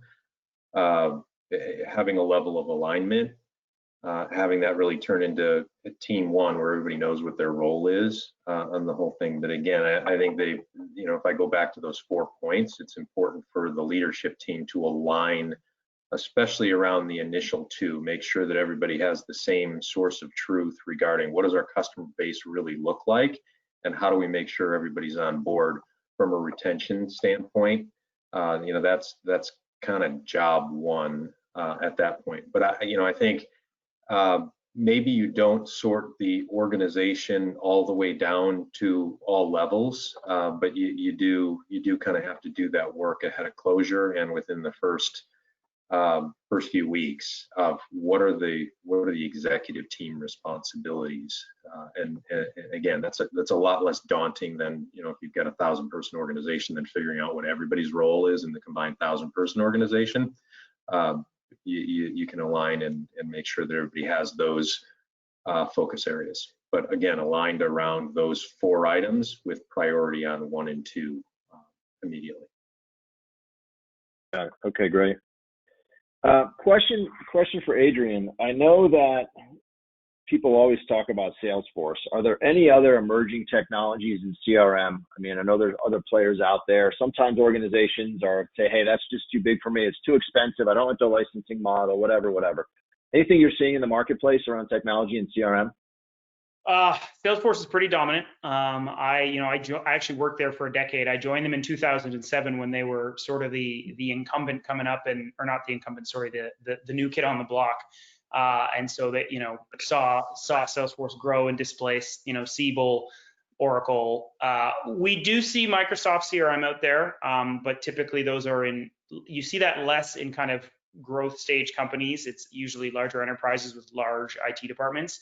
having a level of alignment, having that really turn into a team one where everybody knows what their role is on the whole thing. But again, I think if I go back to those 4 points, it's important for the leadership team to align, especially around the initial 2, make sure that everybody has the same source of truth regarding what does our customer base really look like, and how do we make sure everybody's on board from a retention standpoint. That's kind of job 1 at that point. But I think maybe you don't sort the organization all the way down to all levels, but you do kind of have to do that work ahead of closure and within the first few weeks of what are the executive team responsibilities, and again, that's a lot less daunting than if you've got a 1,000-person organization, than figuring out what everybody's role is in the combined 1,000-person organization. You can align and make sure that everybody has those focus areas, but again, aligned around those 4 items with priority on 1 and 2 immediately. Okay, great. Question for Adrian. I know that people always talk about Salesforce. Are there any other emerging technologies in CRM? I mean, I know there's other players out there. Sometimes organizations say, hey, that's just too big for me. It's too expensive. I don't like the licensing model, whatever. Anything you're seeing in the marketplace around technology and CRM? Salesforce is pretty dominant. I actually worked there for a decade. I joined them in 2007 when they were sort of the incumbent coming up, or not the incumbent, sorry, the new kid on the block. And so that, saw Salesforce grow and displace, Siebel, Oracle. We do see Microsoft CRM out there, but typically those are you see that less in kind of growth stage companies. It's usually larger enterprises with large IT departments.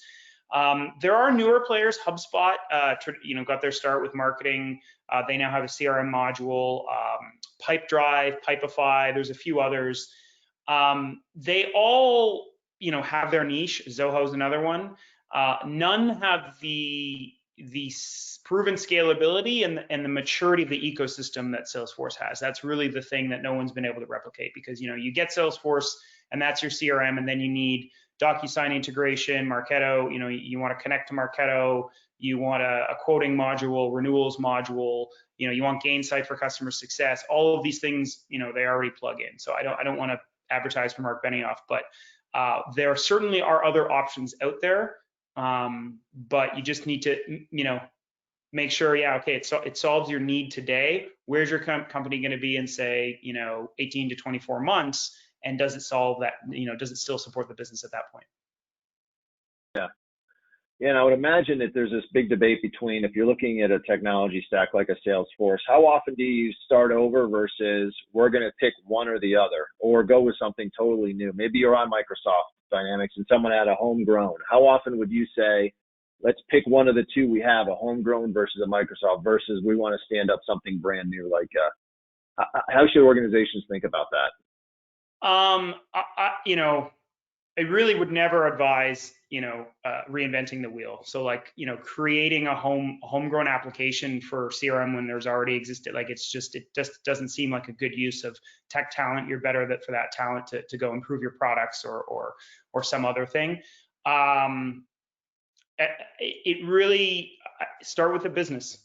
There are newer players. HubSpot, got their start with marketing. They now have a CRM module. Pipedrive, Pipefy. There's a few others. They all, have their niche. Zoho's another one. None have the proven scalability and the maturity of the ecosystem that Salesforce has. That's really the thing that no one's been able to replicate, because you get Salesforce and that's your CRM, and then you need DocuSign integration, Marketo. You want to connect to Marketo. You want a quoting module, renewals module. You want Gainsight for customer success. All of these things, they already plug in. So I don't want to advertise for Mark Benioff, but there certainly are other options out there. But you just need to, make sure, it solves your need today. Where's your company going to be in, say, 18 to 24 months? And does it solve that, does it still support the business at that point? Yeah. Yeah, and I would imagine that there's this big debate between, if you're looking at a technology stack like a Salesforce, how often do you start over versus we're going to pick one or the other, or go with something totally new? Maybe you're on Microsoft Dynamics and someone had a homegrown. How often would you say, let's pick one of the two we have, a homegrown versus a Microsoft, versus we want to stand up something brand new? Like, how should organizations think about that? I really would never advise, reinventing the wheel. So like, creating a homegrown application for CRM when there's already existed, like it just doesn't seem like a good use of tech talent. You're better for that talent to go improve your products or some other thing. It really start with the business.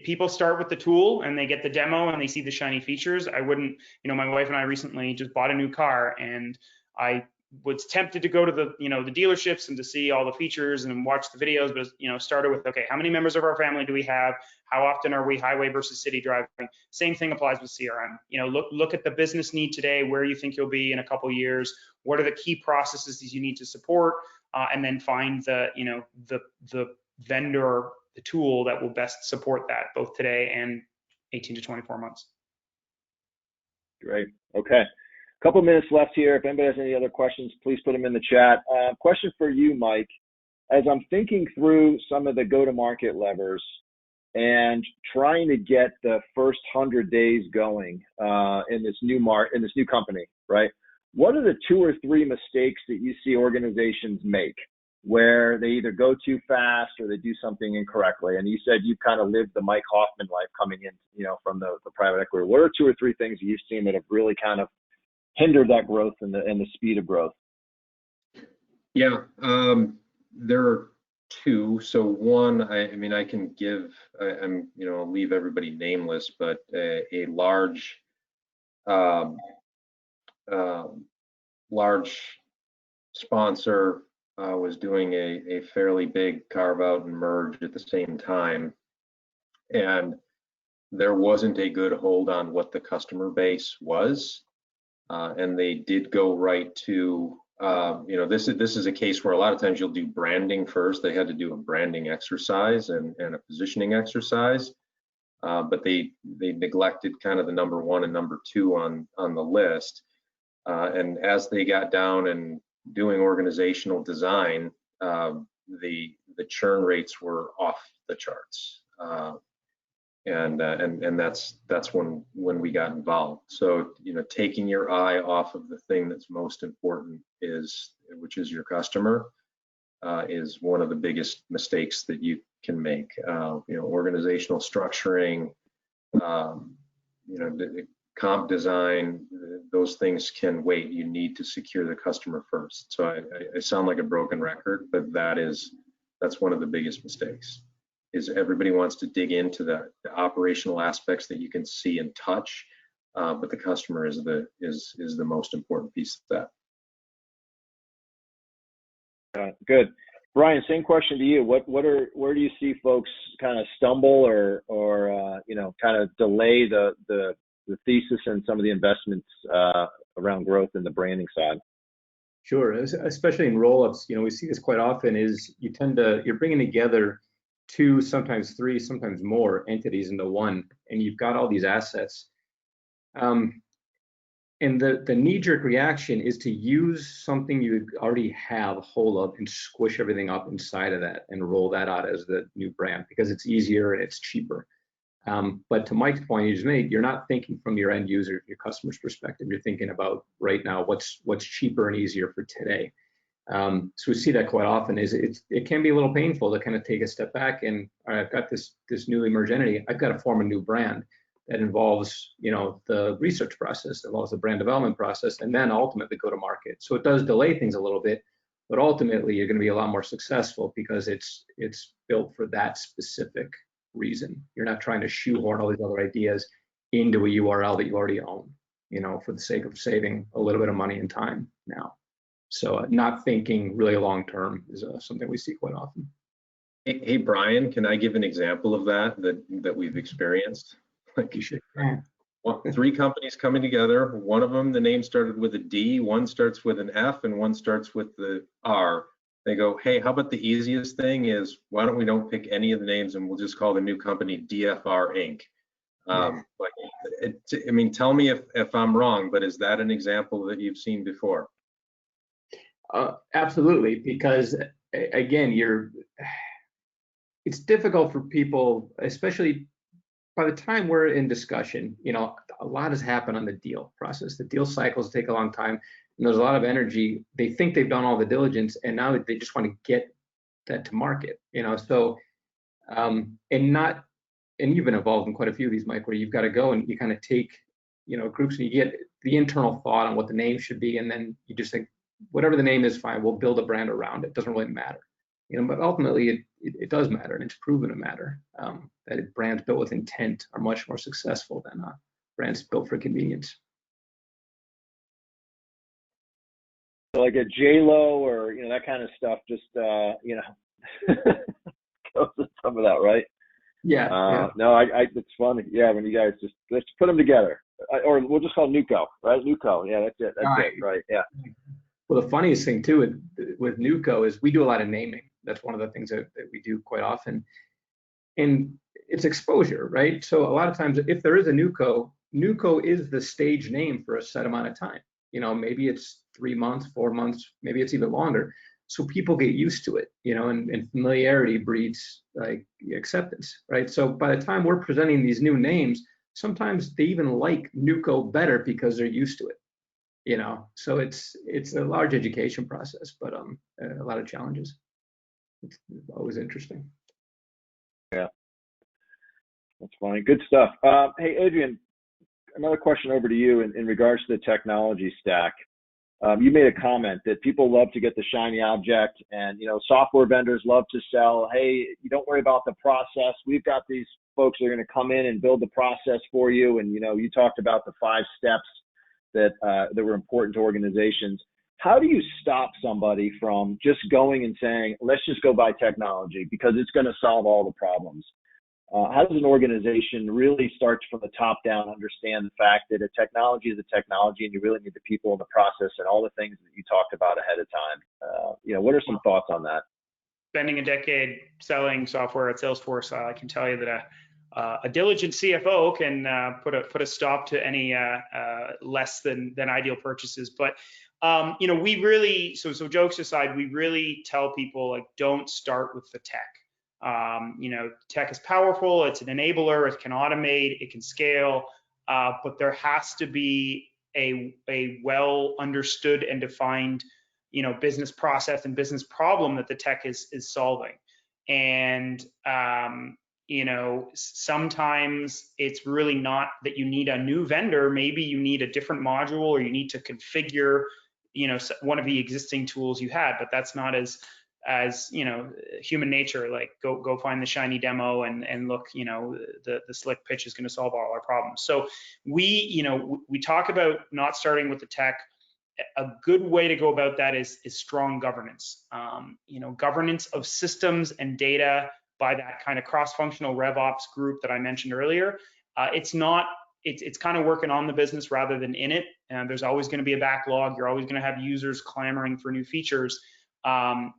People start with the tool and they get the demo and they see the shiny features. I wouldn't, my wife and I recently just bought a new car, and I was tempted to go to the dealerships and to see all the features and watch the videos, but started with, okay, how many members of our family do we have? How often are we highway versus city driving? Same thing applies with CRM. Look at the business need today, where you think you'll be in a couple of years. What are the key processes you need to support? And then find the vendor, the tool that will best support that, both today and 18 to 24 months. Great. Okay. A couple minutes left here. If anybody has any other questions, please put them in the chat. Question for you, Mike. As I'm thinking through some of the go-to-market levers and trying to get the first 100 days going in this new company, right? What are the 2 or 3 mistakes that you see organizations make where they either go too fast or they do something incorrectly? And you said you kind of lived the Mike Hoffman life coming in, from the private equity. What are 2 or 3 things that you've seen that have really kind of hindered that growth and the speed of growth? Yeah, there are 2. So one, I can give, I'll leave everybody nameless, but a large sponsor was doing a fairly big carve out and merge at the same time, and there wasn't a good hold on what the customer base was, and they did go right to this is a case where a lot of times you'll do branding first. They had to do a branding exercise and a positioning exercise, but they neglected kind of the number 1 and number 2 on the list. And as they got down and doing organizational design, the churn rates were off the charts, and that's when we got involved. So taking your eye off of the thing that's most important which is your customer, is one of the biggest mistakes that you can make. Organizational structuring, the comp design, those things can wait. You need to secure the customer first. So I sound like a broken record, but that's one of the biggest mistakes, is everybody wants to dig into the operational aspects that you can see and touch, but the customer is the most important piece of that. Good. Brian, same question to you. Where do you see folks kind of stumble or kind of delay the thesis and some of the investments around growth in the branding side? Sure, especially in roll-ups, we see this quite often. Is you're bringing together 2, sometimes 3, sometimes more entities into one, and you've got all these assets. And the knee-jerk reaction is to use something you already have a hold of and squish everything up inside of that and roll that out as the new brand, because it's easier and it's cheaper. But to Mike's point you just made, you're not thinking from your end user, your customer's perspective. You're thinking about right now what's cheaper and easier for today. So we see that quite often. It can be a little painful to kind of take a step back and, all right, I've got this newly merged entity. I've got to form a new brand that involves the research process, involves the brand development process, and then ultimately go to market. So it does delay things a little bit, but ultimately you're going to be a lot more successful because it's built for that specific reason. You're not trying to shoehorn all these other ideas into a URL that you already own, for the sake of saving a little bit of money and time now. So not thinking really long term is something we see quite often. Hey Brian, can I give an example of that we've experienced? You should. 3 companies coming together. One of them, the name started with a D, one starts with an F, and one starts with the R. They go, hey, how about the easiest thing is, why don't we pick any of the names and we'll just call the new company DFR Inc. Tell me if I'm wrong, but is that an example that you've seen before? Absolutely, because again, it's difficult for people, especially by the time we're in discussion. A lot has happened on the deal process. The deal cycles take a long time. And there's a lot of energy. They think they've done all the diligence, and now they just want to get that to market, So, and you've been involved in quite a few of these, Mike, where you've got to go and you kind of take, groups, and you get the internal thought on what the name should be, and then you just think, whatever the name is, fine. We'll build a brand around it. It doesn't really matter, But ultimately, it does matter, and it's proven to matter. That brands built with intent are much more successful than brands built for convenience. Like a J-Lo or that kind of stuff, just goes with some of that, right? Yeah. No, it's funny. Yeah, when you guys let's put them together, or we'll just call Nuco, right? Nuco. Yeah, that's it. That's it, right? Yeah. Well, the funniest thing too with Nuco is we do a lot of naming. That's one of the things that we do quite often, and it's exposure, right? So a lot of times, if there is a Nuco is the stage name for a set amount of time. Maybe it's 3 months, 4 months, maybe it's even longer. So people get used to it, and familiarity breeds like acceptance, right? So by the time we're presenting these new names, sometimes they even like Nuco better because they're used to it, So it's a large education process, but a lot of challenges. It's always interesting. Yeah, that's funny. Good stuff. Hey, Adrian, another question over to you in regards to the technology stack. You made a comment that people love to get the shiny object, and software vendors love to sell, hey, you don't worry about the process. We've got these folks that are going to come in and build the process for you. And you talked about the 5 steps that were important to organizations. How do you stop somebody from just going and saying, let's just go buy technology because it's going to solve all the problems? How does an organization really start from the top down, understand the fact that a technology is a technology and you really need the people in the process and all the things that you talked about ahead of time? What are some thoughts on that? Spending a decade selling software at Salesforce, I can tell you that a diligent CFO can put a stop to any less than ideal purchases. But we really, so jokes aside, we really tell people, like, don't start with the tech. Tech is powerful. It's an enabler. It can automate. It can scale. But there has to be a well understood and defined, business process and business problem that the tech is solving. And sometimes it's really not that you need a new vendor. Maybe you need a different module, or you need to configure, one of the existing tools you had. But that's not as human nature, like go find the shiny demo and look, the slick pitch is going to solve all our problems. So we talk about not starting with the tech. A good way to go about that is strong governance. Governance of systems and data by that kind of cross-functional RevOps group that I mentioned earlier. It's kind of working on the business rather than in it. And there's always going to be a backlog. You're always going to have users clamoring for new features.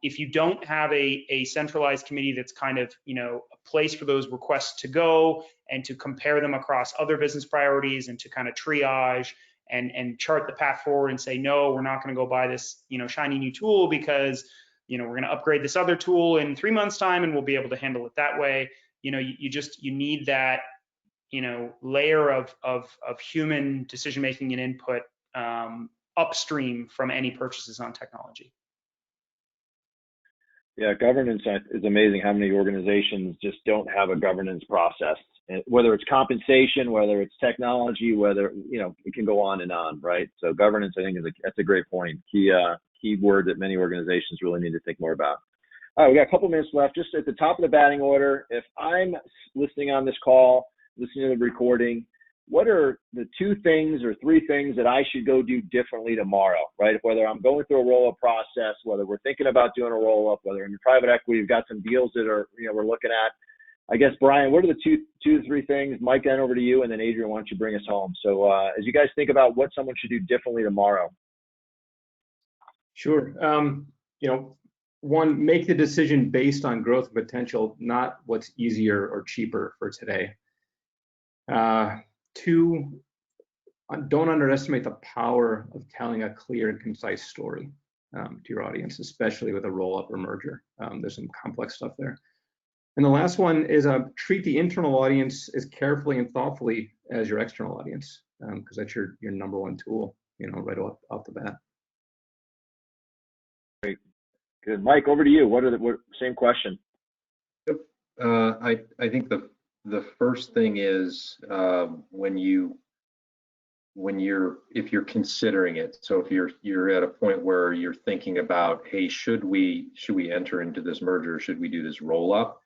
If you don't have a centralized committee that's kind of, a place for those requests to go and to compare them across other business priorities and to kind of triage and chart the path forward and say, no, we're not going to go buy this, shiny new tool because, we're going to upgrade this other tool in 3 months time and we'll be able to handle it that way. You need that, layer of human decision-making and input upstream from any purchases on technology. Yeah, governance is amazing how many organizations just don't have a governance process. And whether it's compensation, whether it's technology, whether, it can go on and on, right? So governance, I think, that's a great point. Key word that many organizations really need to think more about. All right, we got a couple minutes left. Just at the top of the batting order, if I'm listening on this call, listening to the recording, what are the 2 things or 3 things that I should go do differently tomorrow, right? Whether I'm going through a roll-up process, whether we're thinking about doing a roll-up, whether in private equity, we've got some deals that are, we're looking at. I guess, Brian, what are the 2 to 3 things? Mike, then over to you, and then Adrian, why don't you bring us home? So as you guys think about what someone should do differently tomorrow. Sure. 1, make the decision based on growth potential, not what's easier or cheaper for today. 2, don't underestimate the power of telling a clear and concise story to your audience, especially with a roll-up or merger. There's some complex stuff there. And the last one is treat the internal audience as carefully and thoughtfully as your external audience, because that's your number 1 tool, right off the bat. Good. Mike, over to you. Same question. I think the first thing is if you're considering it. So if you're at a point where you're thinking about, hey, should we enter into this merger? Should we do this roll up?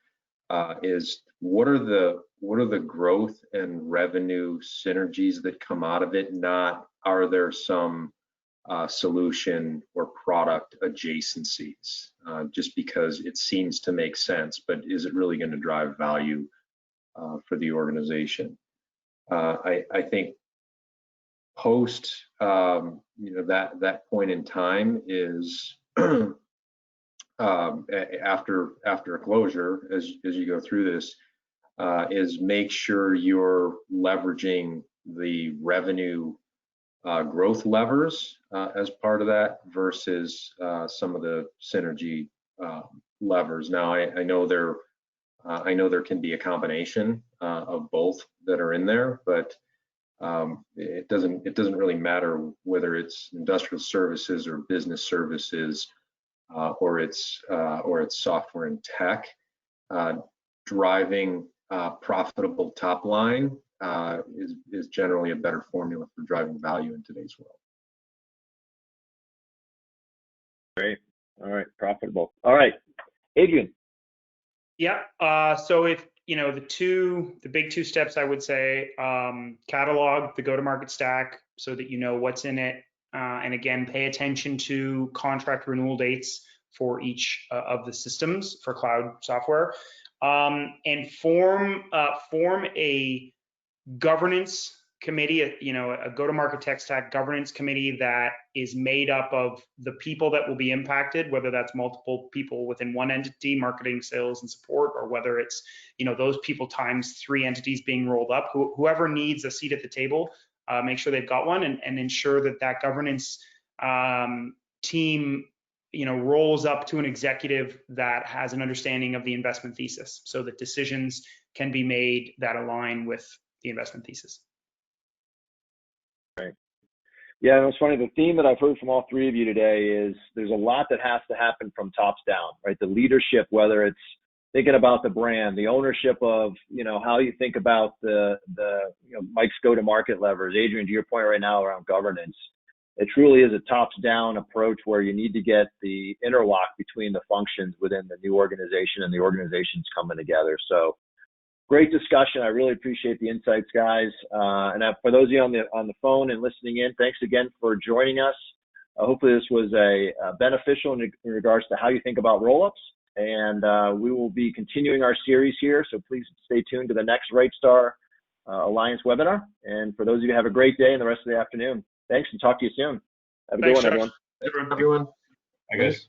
Is what are the growth and revenue synergies that come out of it? Not are there some solution or product adjacencies, just because it seems to make sense, but is it really going to drive value for the organization? I think post that point in time is after a closure, as you go through this, is make sure you're leveraging the revenue growth levers as part of that versus some of the synergy levers. Now, I know there can be a combination of both that are in there, but it doesn't really matter whether it's industrial services or business services or it's software and tech. Driving profitable top line is generally a better formula for driving value in today's world. Great. All right. Profitable. All right. Adrian. Yeah. So if, the big two steps, I would say, catalog the go-to-market stack so that you know what's in it. And again, pay attention to contract renewal dates for each of the systems for cloud software, and form a governance committee, a go-to-market tech stack governance committee that is made up of the people that will be impacted, whether that's multiple people within one entity, marketing, sales, and support, or whether it's, those people times 3 entities being rolled up. Whoever needs a seat at the table, make sure they've got one, and ensure that governance team, rolls up to an executive that has an understanding of the investment thesis, so that decisions can be made that align with the investment thesis. Right. Yeah, it's funny. The theme that I've heard from all three of you today is there's a lot that has to happen from tops down, right? The leadership, whether it's thinking about the brand, the ownership of, how you think about the Mike's go-to-market levers. Adrian, to your point right now around governance, it truly is a tops-down approach where you need to get the interlock between the functions within the new organization and the organizations coming together. So great discussion. I really appreciate the insights, guys. And for those of you on the phone and listening in, thanks again for joining us. Hopefully this was beneficial in regards to how you think about roll-ups. And we will be continuing our series here. So please stay tuned to the next RightStar Alliance webinar. And for those of you, have a great day and the rest of the afternoon. Thanks, and talk to you soon. Have a good one, everyone. Everyone. Bye, guys.